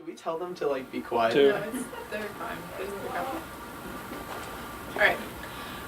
Should we tell them to be quiet? Two. No, they're fine. It doesn't pick up. All right.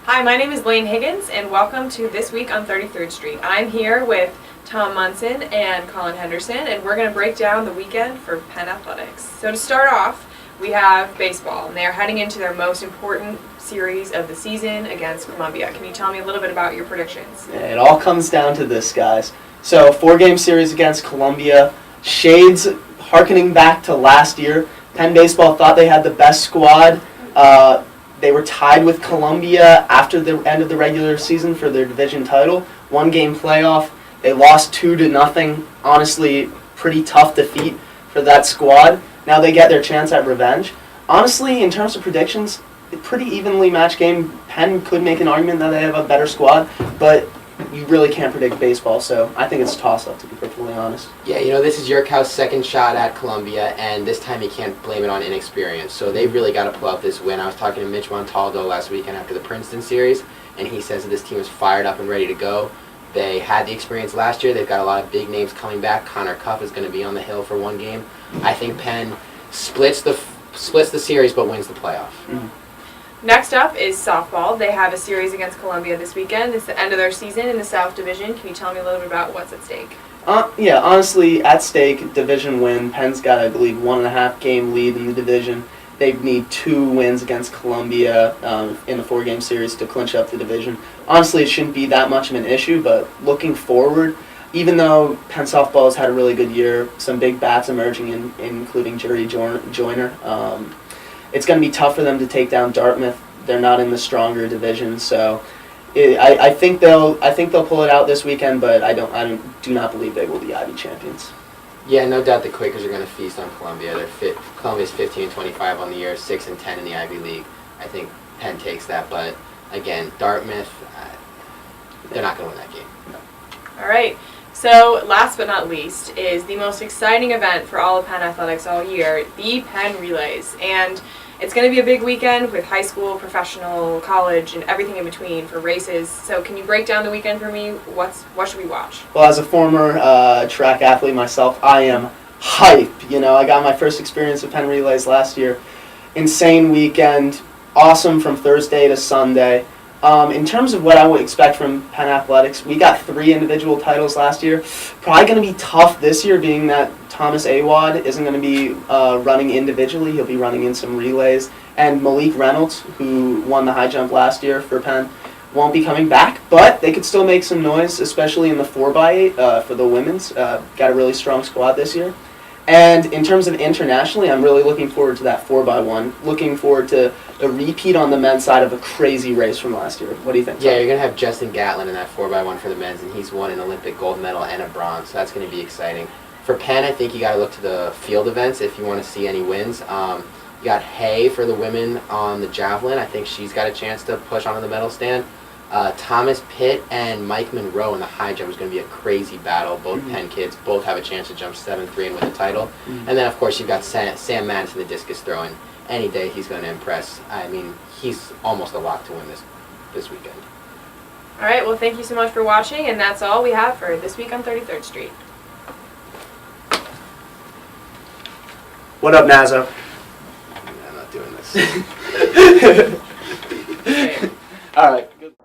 Hi, my name is Lane Higgins, and welcome to This Week on 33rd Street. I'm here with Tom Munson and Colin Henderson, and we're going to break down the weekend for Penn Athletics. So to start off, we have baseball, and they are heading into their most important series of the season against Columbia. Can you tell me a little bit about your predictions? Yeah, it all comes down to this, guys. So, 4-game series against Columbia. Shades harkening back to last year. Penn baseball thought they had the best squad. They were tied with Columbia after the end of the regular season for their division title. 1-game playoff. They lost 2-0. Honestly, pretty tough defeat for that squad. Now they get their chance at revenge. Honestly, in terms of predictions, a pretty evenly matched game. Penn could make an argument that they have a better squad, but you really can't predict baseball, so I think it's a toss-up, to be perfectly honest. Yeah, this is Yurkow's second shot at Columbia, and this time he can't blame it on inexperience. So they've really got to pull out this win. I was talking to Mitch Montaldo last weekend after the Princeton series, and he says that this team is fired up and ready to go. They had the experience last year. They've got a lot of big names coming back. Connor Cuff is going to be on the hill for one game. I think Penn splits the series but wins the playoff. Mm-hmm. Next up is softball. They have a series against Columbia this weekend. It's the end of their season in the South Division. Can you tell me a little bit about what's at stake? Yeah, honestly, at stake, division win. Penn's got, I believe, 1.5 game lead in the division. They need 2 wins against Columbia in the 4-game series to clinch up the division. Honestly, it shouldn't be that much of an issue, but looking forward, even though Penn softball has had a really good year, some big bats emerging, including Jerry Joyner, it's going to be tough for them to take down Dartmouth. They're not in the stronger division, so I think they'll pull it out this weekend. But I do not believe they will be Ivy champions. Yeah, no doubt the Quakers are going to feast on Columbia. Columbia's 15-25 on the year, 6-10 in the Ivy League. I think Penn takes that, but again, Dartmouth, they're not going to win that game. All right. So last but not least is the most exciting event for all of Penn Athletics all year, the Penn Relays. And it's going to be a big weekend with high school, professional, college, and everything in between for races. So can you break down the weekend for me? What should we watch? Well, as a former track athlete myself, I am hype. I got my first experience of Penn Relays last year. Insane weekend, awesome from Thursday to Sunday. In terms of what I would expect from Penn Athletics, we got 3 individual titles last year. Probably going to be tough this year, being that Thomas Awad isn't going to be running individually. He'll be running in some relays. And Malik Reynolds, who won the high jump last year for Penn, won't be coming back. But they could still make some noise, especially in the 4x8 for the women's. Got a really strong squad this year. And in terms of internationally, I'm really looking forward to that 4x1. Looking forward to a repeat on the men's side of a crazy race from last year. What do you think, Tom? Yeah, you're going to have Justin Gatlin in that 4x1 for the men's, and he's won an Olympic gold medal and a bronze, so that's going to be exciting. For Penn, I think you got to look to the field events if you want to see any wins. You got Hay for the women on the javelin. I think she's got a chance to push onto the medal stand. Thomas Pitt and Mike Monroe in the high jump is going to be a crazy battle. Both Penn kids both have a chance to jump 7-3 and win the title. And then, of course, you've got Sam Madison, the discus throwing. Any day he's going to impress. I mean, he's almost a lock to win this weekend. All right. Well, thank you so much for watching, and that's all we have for This Week on 33rd Street. What up, Nazo? I'm not doing this. All right. Good.